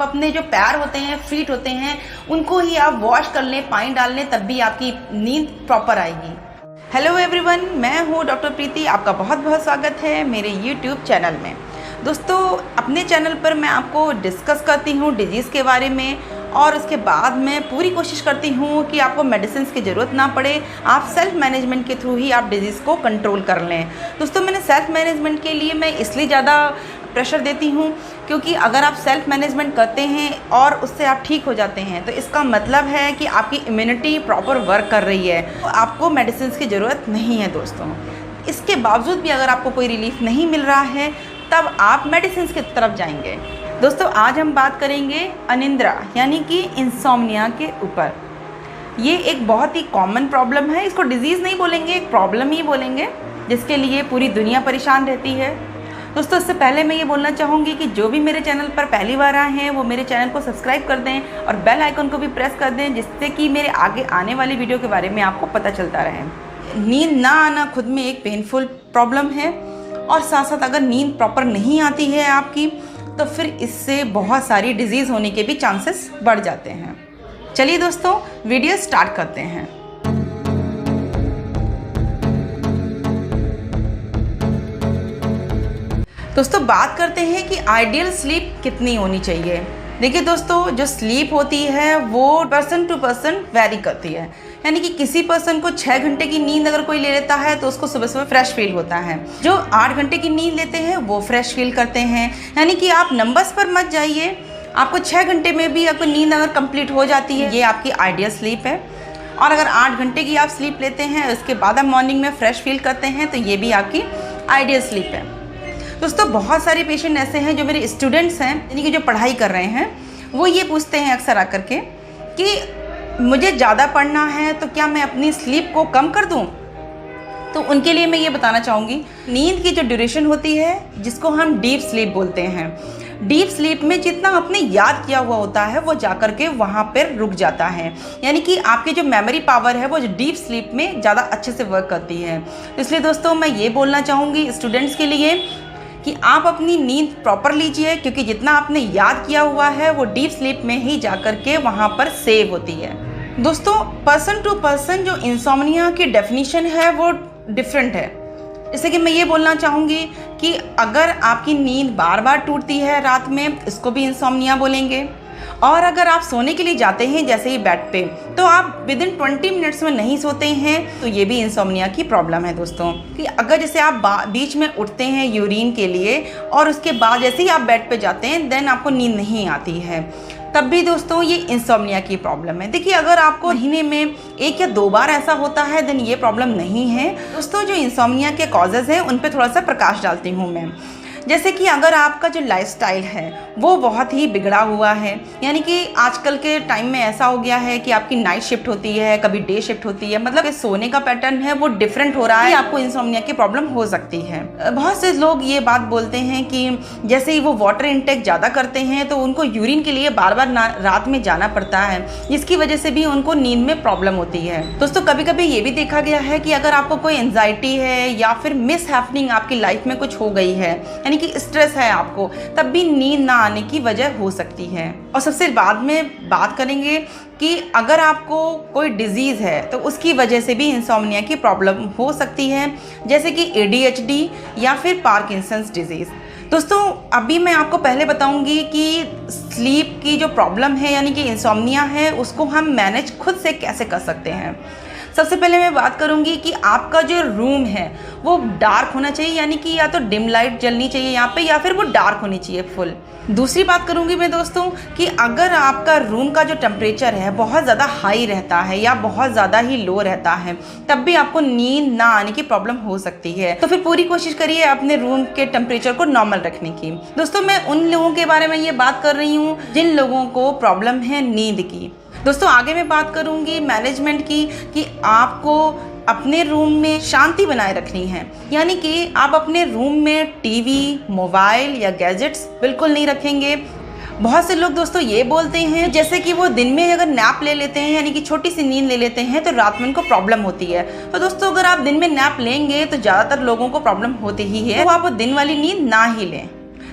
आप अपने जो पैर होते हैं, फीट होते हैं, उनको ही आप वॉश कर लें, पानी डाल लें, तब भी आपकी नींद प्रॉपर आएगी। हेलो एवरीवन, मैं हूँ डॉक्टर प्रीति। आपका बहुत बहुत स्वागत है मेरे यूट्यूब चैनल में। दोस्तों, अपने चैनल पर मैं आपको डिस्कस करती हूँ डिजीज़ के बारे में, और उसके बाद मैं पूरी कोशिश करती हूँ कि आपको मेडिसिन की ज़रूरत ना पड़े, आप सेल्फ मैनेजमेंट के थ्रू ही आप डिजीज़ को कंट्रोल कर लें। दोस्तों, मैंने सेल्फ मैनेजमेंट के लिए मैं इसलिए ज़्यादा प्रेशर देती हूँ क्योंकि अगर आप सेल्फ मैनेजमेंट करते हैं और उससे आप ठीक हो जाते हैं तो इसका मतलब है कि आपकी इम्यूनिटी प्रॉपर वर्क कर रही है, तो आपको मेडिसिन की ज़रूरत नहीं है। दोस्तों, इसके बावजूद भी अगर आपको कोई रिलीफ नहीं मिल रहा है तब आप मेडिसिन की तरफ जाएंगे। दोस्तों, आज हम बात करेंगे अनिद्रा यानी कि इंसोम्निया के ऊपर। ये एक बहुत ही कॉमन प्रॉब्लम है। इसको डिजीज़ नहीं बोलेंगे, एक प्रॉब्लम ही बोलेंगे जिसके लिए पूरी दुनिया परेशान रहती है। दोस्तों, इससे पहले मैं ये बोलना चाहूँगी कि जो भी मेरे चैनल पर पहली बार आए हैं वो मेरे चैनल को सब्सक्राइब कर दें और बेल आइकन को भी प्रेस कर दें, जिससे कि मेरे आगे आने वाली वीडियो के बारे में आपको पता चलता रहे। नींद ना आना खुद में एक पेनफुल प्रॉब्लम है, और साथ साथ अगर नींद प्रॉपर नहीं आती है आपकी तो फिर इससे बहुत सारी डिजीज़ होने के भी चांसेस बढ़ जाते हैं। चलिए दोस्तों, वीडियो स्टार्ट करते हैं। दोस्तों, बात करते हैं कि आइडियल स्लीप कितनी होनी चाहिए। देखिए दोस्तों, जो स्लीप होती है वो पर्सन टू पर्सन वेरी करती है। यानी कि किसी पर्सन को 6 घंटे की नींद अगर कोई ले लेता है तो उसको सुबह सुबह फ्रेश फील होता है। जो 8 घंटे की नींद लेते हैं वो फ्रेश फील करते हैं। यानी कि आप नंबर्स पर मत जाइए, आपको 6 घंटे में भी आपको नींद अगर कंप्लीट हो जाती है, ये आपकी आइडियल स्लीप है। और अगर 8 घंटे की आप स्लीप लेते हैं उसके बाद आप मॉर्निंग में फ्रेश फील करते हैं तो ये भी आपकी आइडियल स्लीप है। दोस्तों, बहुत सारे पेशेंट ऐसे हैं जो मेरे स्टूडेंट्स हैं, यानी कि जो पढ़ाई कर रहे हैं, वो ये पूछते हैं अक्सर आकर के कि मुझे ज़्यादा पढ़ना है तो क्या मैं अपनी स्लीप को कम कर दूं? तो उनके लिए मैं ये बताना चाहूँगी, नींद की जो ड्यूरेशन होती है जिसको हम डीप स्लीप बोलते हैं, डीप स्लीप में जितना आपने याद किया हुआ होता है वो जाकर के वहाँ पर रुक जाता है। यानी कि आपकी जो मेमोरी पावर है वो डीप स्लीप में ज़्यादा अच्छे से वर्क करती है। इसलिए दोस्तों, मैं ये बोलना चाहूँगी स्टूडेंट्स के लिए कि आप अपनी नींद प्रॉपर लीजिए, क्योंकि जितना आपने याद किया हुआ है वो डीप स्लीप में ही जाकर के वहाँ पर सेव होती है। दोस्तों, पर्सन टू पर्सन जो इंसोम्निया की डेफिनेशन है वो डिफरेंट है। जैसे कि मैं ये बोलना चाहूँगी कि अगर आपकी नींद बार बार टूटती है रात में, इसको भी इंसोम्निया बोलेंगे। और अगर आप सोने के लिए जाते हैं जैसे ही बेड पे, तो आप विदिन 20 मिनट्स में नहीं सोते हैं, तो ये भी इंसोम्निया की प्रॉब्लम है। दोस्तों, कि अगर जैसे आप बीच में उठते हैं यूरिन के लिए और उसके बाद जैसे ही आप बेड पे जाते हैं देन आपको नींद नहीं आती है, तब भी दोस्तों ये इंसोम्निया की प्रॉब्लम है। देखिए, अगर आपको महीने में 1 या 2 बार ऐसा होता है देन ये प्रॉब्लम नहीं है। दोस्तों, जो इंसोम्निया के कॉजेज़ हैं उन पर थोड़ा सा प्रकाश डालती हूँ मैं। जैसे कि अगर आपका जो लाइफस्टाइल है वो बहुत ही बिगड़ा हुआ है, यानी कि आजकल के टाइम में ऐसा हो गया है कि आपकी नाइट शिफ्ट होती है, कभी डे शिफ्ट होती है, मतलब सोने का पैटर्न है वो डिफरेंट हो रहा है, आपको इंसोम्निया की प्रॉब्लम हो सकती है। बहुत से लोग ये बात बोलते हैं कि जैसे ही वो वाटर इंटेक ज़्यादा करते हैं तो उनको यूरिन के लिए बार बार रात में जाना पड़ता है, जिसकी वजह से भी उनको नींद में प्रॉब्लम होती है। दोस्तों, कभी कभी ये भी देखा गया है कि अगर आपको कोई एंजाइटी है या फिर मिस हैपनिंग आपकी लाइफ में कुछ हो गई है, यानी कि स्ट्रेस है आपको, तब भी नींद ना आने की वजह हो सकती है। और सबसे बाद में बात करेंगे कि अगर आपको कोई डिजीज़ है तो उसकी वजह से भी इंसोम्निया की प्रॉब्लम हो सकती है, जैसे कि ADHD या फिर पार्किंसंस डिजीज़। दोस्तों, अभी मैं आपको पहले बताऊंगी कि स्लीप की जो प्रॉब्लम है यानी कि इंसोम्निया है उसको हम मैनेज खुद से कैसे कर सकते हैं। सबसे पहले मैं बात करूंगी कि आपका जो रूम है वो डार्क होना चाहिए, यानी कि या तो डिम लाइट जलनी चाहिए यहाँ पे या फिर वो डार्क होनी चाहिए फुल। दूसरी बात करूंगी मैं दोस्तों कि अगर आपका रूम का जो टेम्परेचर है बहुत ज़्यादा हाई रहता है या बहुत ज़्यादा ही लो रहता है, तब भी आपको नींद ना आने की प्रॉब्लम हो सकती है। तो फिर पूरी कोशिश करिए अपने रूम के टेम्परेचर को नॉर्मल रखने की। दोस्तों, मैं उन लोगों के बारे में ये बात कर रही हूँ जिन लोगों को प्रॉब्लम है नींद की। दोस्तों, आगे मैं बात करूंगी मैनेजमेंट की कि आपको अपने रूम में शांति बनाए रखनी है, यानी कि आप अपने रूम में टीवी, मोबाइल या गैजेट्स बिल्कुल नहीं रखेंगे। बहुत से लोग दोस्तों ये बोलते हैं जैसे कि वो दिन में अगर नैप ले लेते हैं यानी कि छोटी सी नींद ले लेते हैं तो रात में उनको प्रॉब्लम होती है। तो दोस्तों अगर आप दिन में नैप लेंगे तो ज़्यादातर लोगों को प्रॉब्लम होती ही है, तो आप दिन वाली नींद ना ही लें।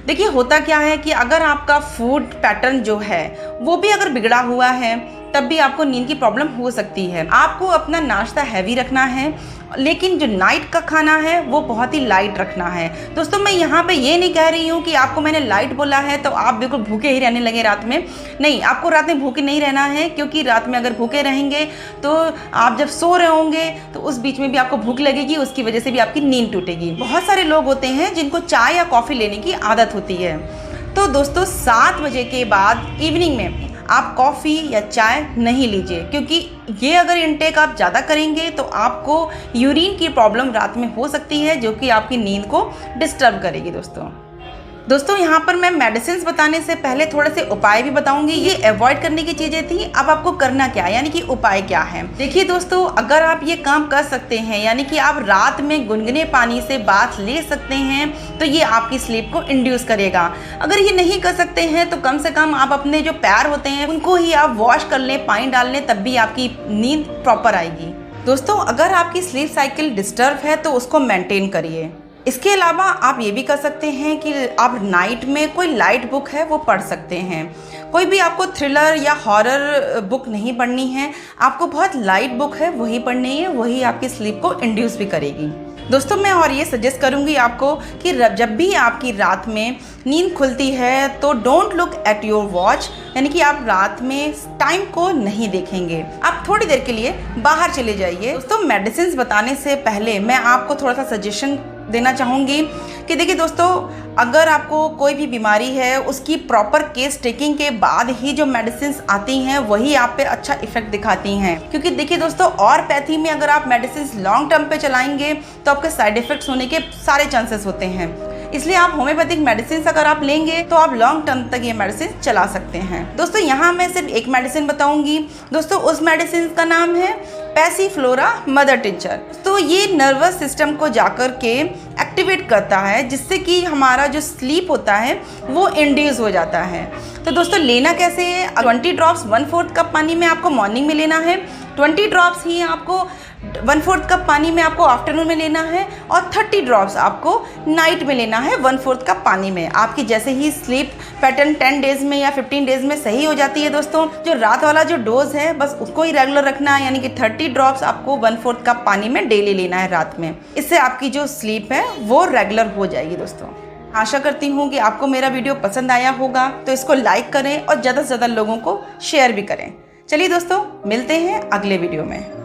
देखिए होता क्या है कि अगर आपका फूड पैटर्न जो है वो भी अगर बिगड़ा हुआ है तब भी आपको नींद की प्रॉब्लम हो सकती है। आपको अपना नाश्ता हैवी रखना है, लेकिन जो नाइट का खाना है वो बहुत ही लाइट रखना है। दोस्तों मैं यहाँ पे ये नहीं कह रही हूँ कि आपको मैंने लाइट बोला है तो आप बिल्कुल भूखे ही रहने लगे रात में। नहीं, आपको रात में भूखे नहीं रहना है, क्योंकि रात में अगर भूखे रहेंगे तो आप जब सो रहे होंगे तो उस बीच में भी आपको भूख लगेगी, उसकी वजह से भी आपकी नींद टूटेगी। बहुत सारे लोग होते हैं जिनको चाय या कॉफ़ी लेने की आदत होती है। तो दोस्तों 7 बजे के बाद इवनिंग में आप कॉफ़ी या चाय नहीं लीजिए, क्योंकि ये अगर इनटेक आप ज़्यादा करेंगे तो आपको यूरिन की प्रॉब्लम रात में हो सकती है, जो कि आपकी नींद को डिस्टर्ब करेगी। दोस्तों यहाँ पर मैं मेडिसिन बताने से पहले थोड़े से उपाय भी बताऊंगी। ये अवॉइड करने की चीज़ें थी, अब आपको करना क्या है, यानी कि उपाय क्या है। देखिए दोस्तों, अगर आप ये काम कर सकते हैं, यानी कि आप रात में गुनगुने पानी से बाथ ले सकते हैं, तो ये आपकी स्लीप को इंड्यूस करेगा। अगर ये नहीं कर सकते हैं तो कम से कम आप अपने जो पैर होते हैं उनको ही आप वॉश कर लें, पानी डाल लें, तब भी आपकी नींद प्रॉपर आएगी। दोस्तों अगर आपकी स्लीप साइकिल डिस्टर्ब है तो उसको मेंटेन करिए। इसके अलावा आप ये भी कर सकते हैं कि आप नाइट में कोई लाइट बुक है वो पढ़ सकते हैं। कोई भी आपको थ्रिलर या हॉरर बुक नहीं पढ़नी है, आपको बहुत लाइट बुक है वही पढ़नी है, वही आपकी स्लीप को इंड्यूस भी करेगी। दोस्तों मैं और ये सजेस्ट करूँगी आपको कि जब भी आपकी रात में नींद खुलती है तो don't look at your watch, यानी कि आप रात में टाइम को नहीं देखेंगे, आप थोड़ी देर के लिए बाहर चले जाइए। दोस्तों मेडिसिन बताने से पहले मैं आपको थोड़ा सा सजेशन देना चाहूँगी कि देखिए दोस्तों, अगर आपको कोई भी बीमारी है उसकी प्रॉपर केस टेकिंग के बाद ही जो मेडिसिन आती हैं वही आप पे अच्छा इफेक्ट दिखाती हैं। क्योंकि देखिए दोस्तों, और पैथी में अगर आप मेडिसिन लॉन्ग टर्म पे चलाएंगे तो आपके साइड इफेक्ट्स होने के सारे चांसेस होते हैं। इसलिए आप होम्योपैथिक मेडिसिन अगर आप लेंगे तो आप लॉन्ग टर्म तक ये मेडिसिन चला सकते हैं। दोस्तों यहाँ मैं सिर्फ एक मेडिसिन बताऊंगी। दोस्तों उस मेडिसिन का नाम है पैसिफ्लोरा मदर टिंचर। तो ये नर्वस सिस्टम को जाकर के एक्टिवेट करता है, जिससे कि हमारा जो स्लीप होता है वो इंड्यूस हो जाता है। तो दोस्तों लेना कैसे है, 20 ड्रॉप्स 1/4 कप पानी में आपको मॉर्निंग में लेना है, 20 ड्रॉप्स ही आपको 1/4 कप पानी में आपको आफ्टरनून में लेना है, और 30 ड्रॉप्स आपको नाइट में लेना है 1/4 कप पानी में। आपकी जैसे ही स्लीप पैटर्न 10 डेज में या 15 डेज में सही हो जाती है दोस्तों, जो रात वाला जो डोज है बस उसको ही रेगुलर रखना है, यानी कि 30 ड्रॉप्स आपको 1/4 कप पानी में डेली लेना है रात में। इससे आपकी जो स्लीप है वो रेगुलर हो जाएगी। दोस्तों आशा करती हूँ कि आपको मेरा वीडियो पसंद आया होगा, तो इसको लाइक करें और ज़्यादा से ज़्यादा लोगों को शेयर भी करें। चलिए दोस्तों, मिलते हैं अगले वीडियो में।